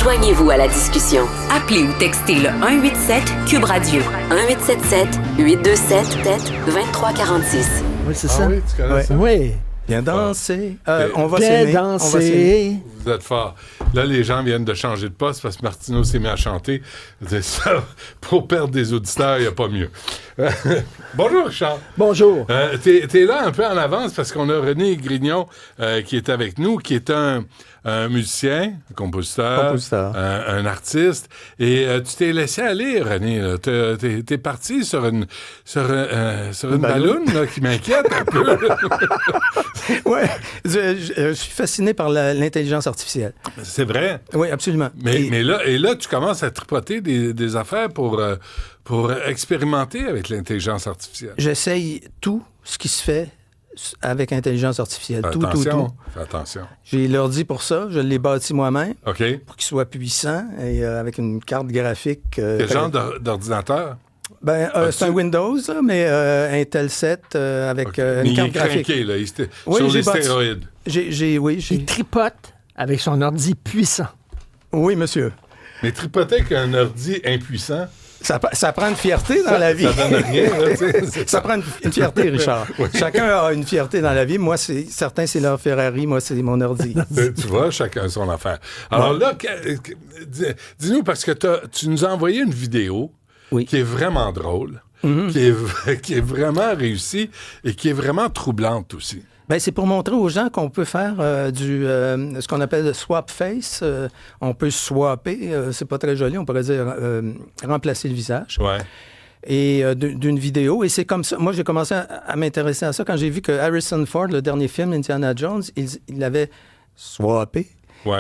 Joignez-vous à la discussion. Appelez ou textez le 187-CUBE Radio. 1877-827-2346. Oui, c'est ça. Ah oui, tu connais ça? Oui. Bien danser. On va Bien s'aimer. danser. Vous êtes fort. Là, les gens viennent de changer de poste parce que Martineau s'est mis à chanter. C'est ça, pour perdre des auditeurs, il n'y a pas mieux. Bonjour, Richard. Bonjour. T'es là un peu en avance parce qu'on a René Grignon qui est avec nous, qui est un musicien, un compositeur. Un artiste. Et tu t'es laissé aller, René. Là. T'es parti sur une balloune là, qui m'inquiète un peu. Oui, je suis fasciné par l'intelligence artificielle. C'est vrai. Oui, absolument. Mais là, tu commences à tripoter des affaires pour expérimenter avec l'intelligence artificielle. J'essaye tout ce qui se fait avec intelligence artificielle. Tout. Fais attention. J'ai l'ordi pour ça. Je l'ai bâti moi-même. OK. Pour qu'il soit puissant et avec une carte graphique. Quel genre d'ordinateur? C'est un Windows, là, mais Intel 7 avec une carte graphique. Craqué, là, oui, sur les stéroïdes. Il tripote avec son ordi puissant. Oui, monsieur. Mais tripoter avec un ordi impuissant... Ça prend une fierté dans la vie. Ça donne rien, là, tu sais. Ça prend une fierté, Richard. Oui. Chacun a une fierté dans la vie. Moi, certains, c'est leur Ferrari. Moi, c'est mon ordi. Tu vois, chacun son affaire. Alors là, dis-nous, parce que tu nous as envoyé une vidéo qui est vraiment drôle, qui est vraiment réussie et qui est vraiment troublante aussi. C'est pour montrer aux gens qu'on peut faire ce qu'on appelle le swap face. On peut swapper, c'est pas très joli, on pourrait dire remplacer le visage. Ouais. Et d'une vidéo. Et c'est comme ça. Moi, j'ai commencé à m'intéresser à ça quand j'ai vu que Harrison Ford, le dernier film, Indiana Jones, il avait swappé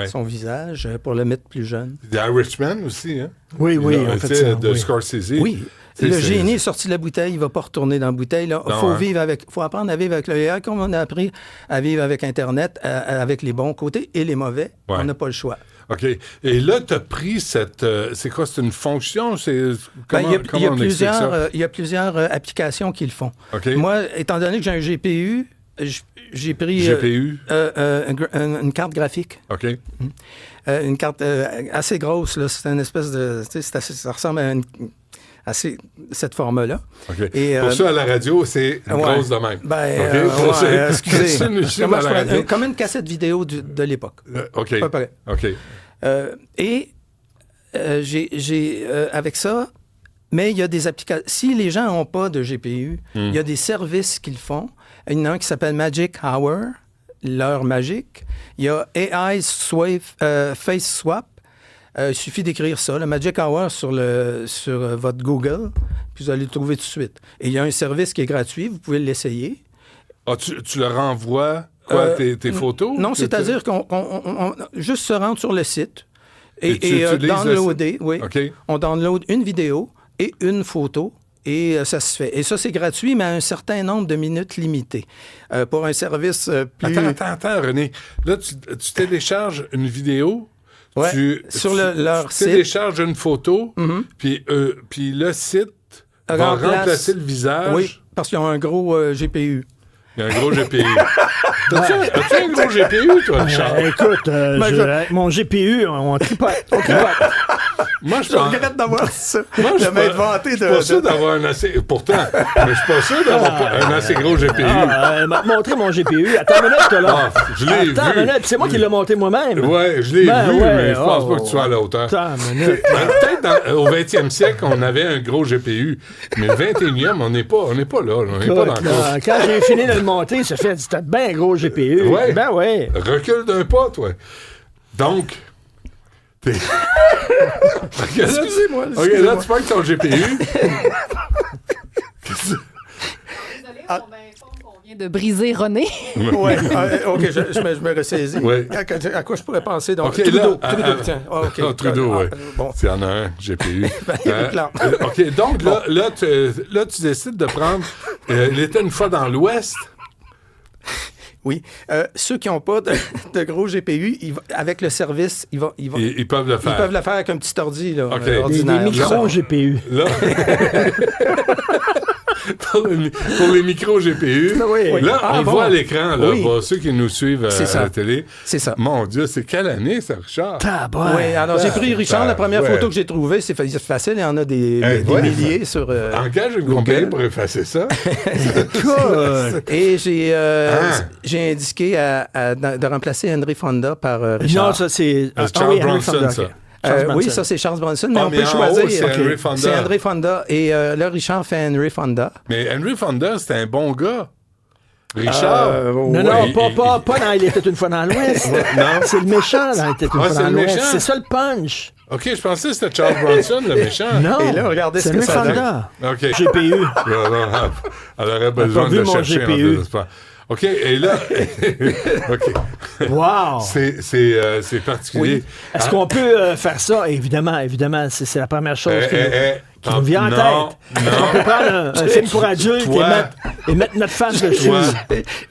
son visage pour le mettre plus jeune. The Irishman aussi, hein? Oui, on fait ça. De Scorsese. Oui. Le génie est sorti de la bouteille, il ne va pas retourner dans la bouteille. Il faut apprendre à vivre avec le AI comme on a appris à vivre avec Internet, avec les bons côtés et les mauvais. Ouais. On n'a pas le choix. OK. Et là, tu as pris cette... c'est quoi? C'est une fonction? Il y a plusieurs applications qui le font. Okay. Moi, étant donné que j'ai un GPU, j'ai pris une carte graphique. OK. Une carte assez grosse. Là. C'est une espèce de... Ça ressemble à cette forme-là. OK. Et, pour ça, à la radio, c'est une grosse de même. Excusez. Comme une cassette vidéo de l'époque. OK. Pas près. OK. J'ai avec ça, mais il y a des applications. Si les gens n'ont pas de GPU, il y a des services qu'ils font. Il y en a un qui s'appelle Magic Hour, l'heure magique. Il y a AI Face Swap. Il suffit d'écrire ça, le Magic Hour sur votre Google, puis vous allez le trouver tout de suite. Et il y a un service qui est gratuit, vous pouvez l'essayer. Ah, tu leur envoies tes photos? Non, c'est-à-dire qu'on juste se rendre sur le site et downloader. Oui. Okay. On download une vidéo et une photo. Et ça se fait. Et ça, c'est gratuit, mais à un certain nombre de minutes limitées. Pour un service plus... Attends, René. Là, tu télécharges une vidéo... sur leur site. Tu télécharges une photo, puis le site va remplacer le visage. Oui, parce qu'ils ont un gros GPU. Il y a un gros GPU. As-tu un gros GPU, toi, Richard? Écoute, mon GPU, on tripote. Moi, je regrette d'avoir ça. Moi, je m'être vanté de... Je suis pas sûr d'avoir un assez... Pourtant, mais je suis pas sûr d'avoir un assez gros GPU. M'a montré mon GPU. Attends une minute, là. Je l'ai vu. Attends une minute, c'est moi qui l'ai monté moi-même. Oui, je l'ai vu, mais je pense pas que tu sois à la hauteur. Attends une minute. Peut-être au 20e siècle, on avait un gros GPU, mais le 21e, on n'est pas là. On n'est pas dans le cours. Quand j'ai fini de le monter, ça fait c'était bien gros GPU. Ouais. Ben oui. Recule d'un pas, toi. Donc... Excusez-moi. OK, là, tu parles de ton GPU. Désolé, on m'informe qu'on vient de briser René. Oui, OK, je me ressaisis. Ouais. À quoi je pourrais penser? Donc, okay, Trudeau, tiens. OK. Trudeau, oui. Bon. S'il y en a un, GPU. OK, donc là, tu décides de prendre... il était une fois dans l'Ouest... Oui. Ceux qui n'ont pas de gros GPU, avec le service, ils peuvent le faire. Ils peuvent le faire avec un petit ordi là, okay. ordinaire. Des micro-GPU. Là... pour les micros GPU. Oui. Là, on bon. voit à l'écran, là, Oui. pour ceux qui nous suivent à la télé. C'est ça. Mon Dieu, c'est quelle année, ça, Richard? Oui, alors j'ai pris Richard, la première photo que j'ai trouvée, c'est facile, il y en a des milliers sur Engage une compagnie pour effacer ça. Et j'ai indiqué de remplacer Henry Fonda par Richard. Non, ça, c'est... Charles Bronson, ça. Oui, ça, c'est Charles Bronson, mais on mais peut en choisir. haut, c'est Henry Fonda. C'est Henry Fonda. Et là, Richard fait Henry Fonda. Mais Henry Fonda, c'était un bon gars. Richard. Non, pas dans Il était une fois dans l'Ouest. Non. C'est le méchant dans Il était une fois c'est dans le l'Ouest. méchant. C'est ça le punch. OK, je pensais que c'était Charles Bronson, le méchant. Non. Et là, regardez ce c'est que Henry ça donne. Fonda. OK. GPU. Elle aurait besoin vu de mon chercher GPU. n'est-ce pas? OK, et là... OK. Wow. C'est particulier. Oui. Est-ce qu'on peut faire ça? Évidemment, c'est la première chose qui nous vient en tête. Est-ce qu'on peut prendre un film pour adultes et mettre notre face dessus?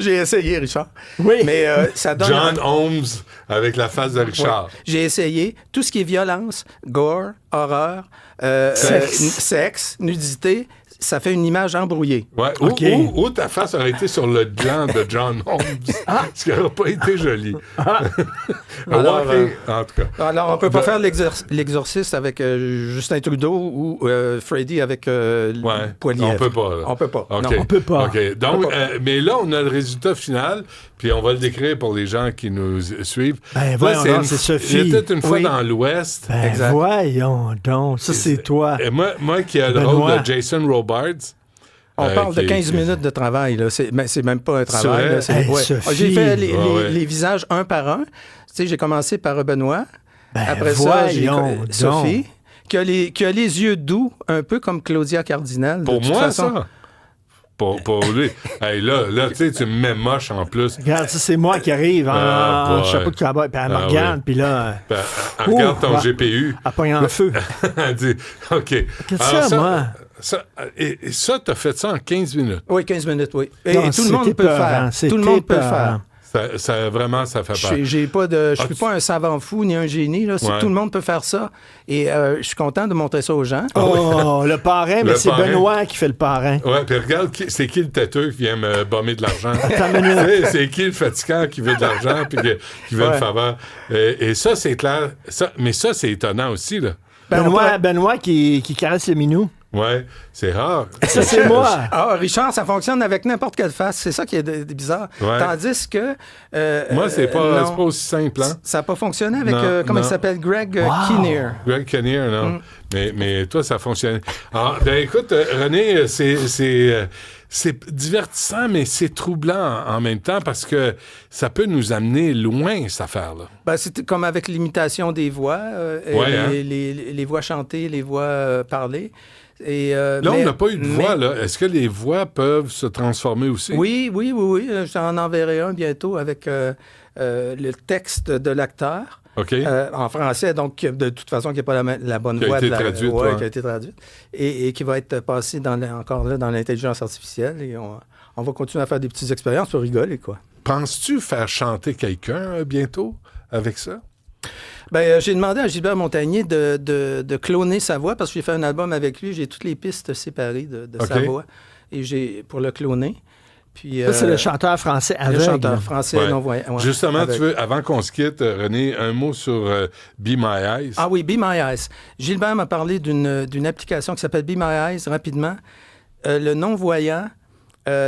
J'ai essayé, Richard. Oui. Mais ça donne... John Holmes avec la face de Richard. Ouais. J'ai essayé tout ce qui est violence, gore, horreur, sexe, nudité. Ça fait une image embrouillée. Ouais. Okay. Ou ta face aurait été sur le gland de John Holmes. Ce qui n'aurait pas été joli. Alors, en tout cas. Alors, on ne peut pas faire l'exorciste avec Justin Trudeau ou Freddy avec Poilievre. On peut pas. Là. On peut pas. Okay. Non, on peut pas. OK. Donc, mais là, on a le résultat final, puis on va le décrire pour les gens qui nous suivent. Ben, voyons, c'est Sophie. Il était une fois dans l'Ouest. Ben, exact. Voyons donc. Ça, c'est toi. Et moi qui ai le rôle de Jason Robards. On parle de 15 minutes de travail. Là. C'est même pas un travail. Là. Sophie. J'ai fait les visages un par un. Tu sais, j'ai commencé par Benoît. Après ça, j'ai Sophie, qui a les yeux doux, un peu comme Claudia Cardinal. Pour moi, ça? Pour lui. Hey, là, tu sais, tu me mets moche en plus. Regarde, ça, c'est moi qui arrive en chapeau de cowboy. Puis elle me regarde, puis là... Elle regarde ton GPU. Elle pogne en feu. Elle dit, OK. Qu'est-ce que moi? Et ça, t'as fait ça en 15 minutes. Oui, 15 minutes, oui. Et Non, tout le monde peut le faire. Tout le monde peut le faire. Vraiment, ça fait peur. Je suis pas un savant fou ni un génie. Là. Tout le monde peut faire ça. Et je suis content de montrer ça aux gens. Oh, le parrain, mais c'est Benoît qui fait le parrain. Oui, puis regarde, c'est qui le têteux qui vient me bomber de l'argent? C'est qui le fatigant qui veut de l'argent puis qui veut une faveur? Et ça, c'est clair. Mais ça, c'est étonnant aussi, là. Benoît qui caresse le minou. Ouais, c'est rare. Ça, c'est moi. Ah, Richard, ça fonctionne avec n'importe quelle face. C'est ça qui est bizarre. Ouais. Tandis que... moi, c'est pas aussi simple, hein? Ça n'a pas fonctionné avec... comment il s'appelle? Greg Kinnear. Greg Kinnear, non. Mais toi, ça fonctionne. Alors, ben écoute, René, c'est divertissant, mais c'est troublant en même temps parce que ça peut nous amener loin, cette affaire-là. Ben, c'est comme avec l'imitation des voix, les voix chantées, les voix parlées. Et, là, on n'a pas eu de voix, là. Est-ce que les voix peuvent se transformer aussi? Oui. J'en enverrai un bientôt avec le texte de l'acteur. OK. En français, donc de toute façon, qui n'a pas la bonne voix. Qui a été traduite. Et qui va être passé encore là dans l'intelligence artificielle. Et on va continuer à faire des petites expériences pour rigoler, quoi. Penses-tu faire chanter quelqu'un bientôt avec ça? Ben, j'ai demandé à Gilbert Montagnier de cloner sa voix parce que j'ai fait un album avec lui. J'ai toutes les pistes séparées de sa voix et pour le cloner. Puis, ça, c'est le chanteur français aveugle. Le chanteur français non-voyant. Ouais, justement, tu veux, avant qu'on se quitte, René, un mot sur Be My Eyes. Ah oui, Be My Eyes. Gilbert m'a parlé d'une application qui s'appelle Be My Eyes, rapidement. Le non-voyant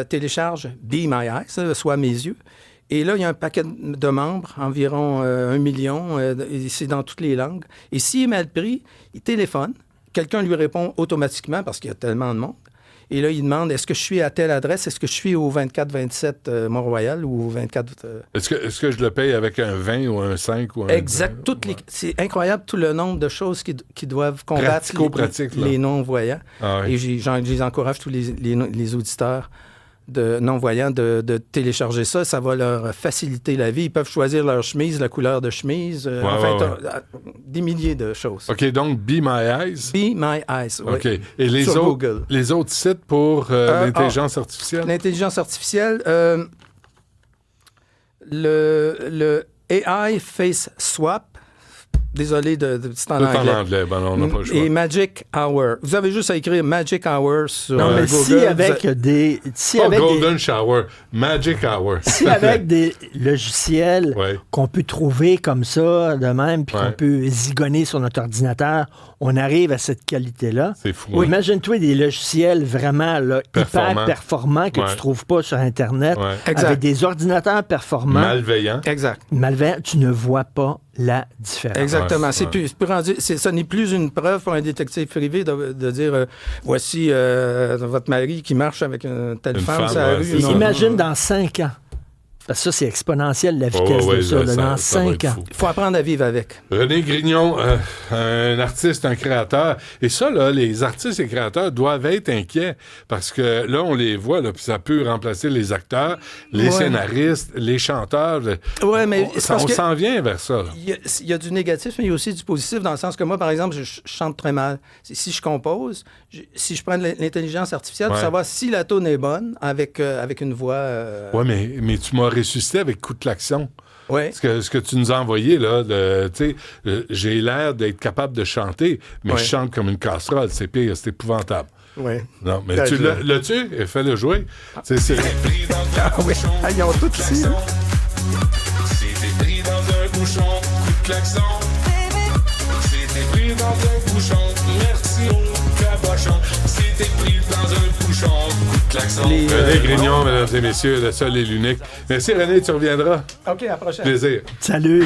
télécharge Be My Eyes, soit mes yeux. Et là, il y a un paquet de membres, environ 1 million, et c'est dans toutes les langues. Et s'il est mal pris, il téléphone. Quelqu'un lui répond automatiquement parce qu'il y a tellement de monde. Et là, il demande, est-ce que je suis à telle adresse? Est-ce que je suis au 24-27 Mont-Royal ou au 24... Est-ce que je le paye avec un 20 ou un 5 ou un... Exact. C'est incroyable tout le nombre de choses qui doivent combattre les non-voyants. Ah oui. Et je les encourage, tous les auditeurs de non-voyants de télécharger ça. Ça va leur faciliter la vie. Ils peuvent choisir leur chemise, la couleur de chemise. Des milliers de choses. OK, donc Be My Eyes. Be My Eyes, oui. OK. Et les autres sites pour l'intelligence artificielle? L'intelligence artificielle, le AI Face Swap, Désolé de c'est en Tout anglais. en anglais, ben non, on n'a pas le choix. Et Magic Hour. Vous avez juste à écrire Magic Hour sur Non, mais Google. si avec des... Si Pas avec Golden des... Shower, Magic Hour. Si avec des logiciels Ouais. qu'on peut trouver comme ça, de même, puis Ouais. qu'on peut zigonner sur notre ordinateur, on arrive à cette qualité-là. C'est fou. Oui, hein? imagine-toi des logiciels vraiment là, Performants. hyper performants que Ouais. tu trouves pas sur Internet, Ouais. Exact. avec des ordinateurs performants. Malveillant. Exact. Malveillants, tu ne vois pas la différence. Exactement. Ouais, C'est ouais. plus, c'est plus rendu, ça n'est plus une preuve pour un détective privé de dire voici votre mari qui marche avec une telle Une femme femme, sur la ouais, rue. c'est Non. ça. Imagine dans 5 ans. Parce que ça, c'est exponentiel, la vitesse de ça. Là, dans ça va 5 être ans. fou. Il faut apprendre à vivre avec. René Grignon, un artiste, un créateur. Et ça, là, les artistes et créateurs doivent être inquiets parce que là, on les voit, là, puis ça peut remplacer les acteurs, les Ouais. scénaristes, les chanteurs. Ouais, mais c'est parce On que s'en vient vers ça. Là. il y a du négatif, mais il y a aussi du positif dans le sens que moi, par exemple, je chante très mal. Si je compose, si je prends de l'intelligence artificielle pour Ouais. savoir si la tone est bonne avec une voix... Ouais, mais tu m'as ressuscité avec Coup de klaxon. ouais. Ce que tu nous as envoyé, là, tu sais, j'ai l'air d'être capable de chanter, mais Ouais. je chante comme une casserole. C'est pire, c'est épouvantable. Ouais. Non, mais Ben, tu je- l'as-tu? Fais-le jouer. C'est... Ah oui. Ah, ils ont tout ici. hein. C'était pris dans un bouchon, coup de klaxon. C'était pris dans un bouchon, merci au cabochon. C'était pris dans un bouchon, coup de klaxon. René Grignon, mesdames et messieurs, le seul et l'unique. Merci René, tu reviendras. OK, à la prochaine. Plaisir. Salut!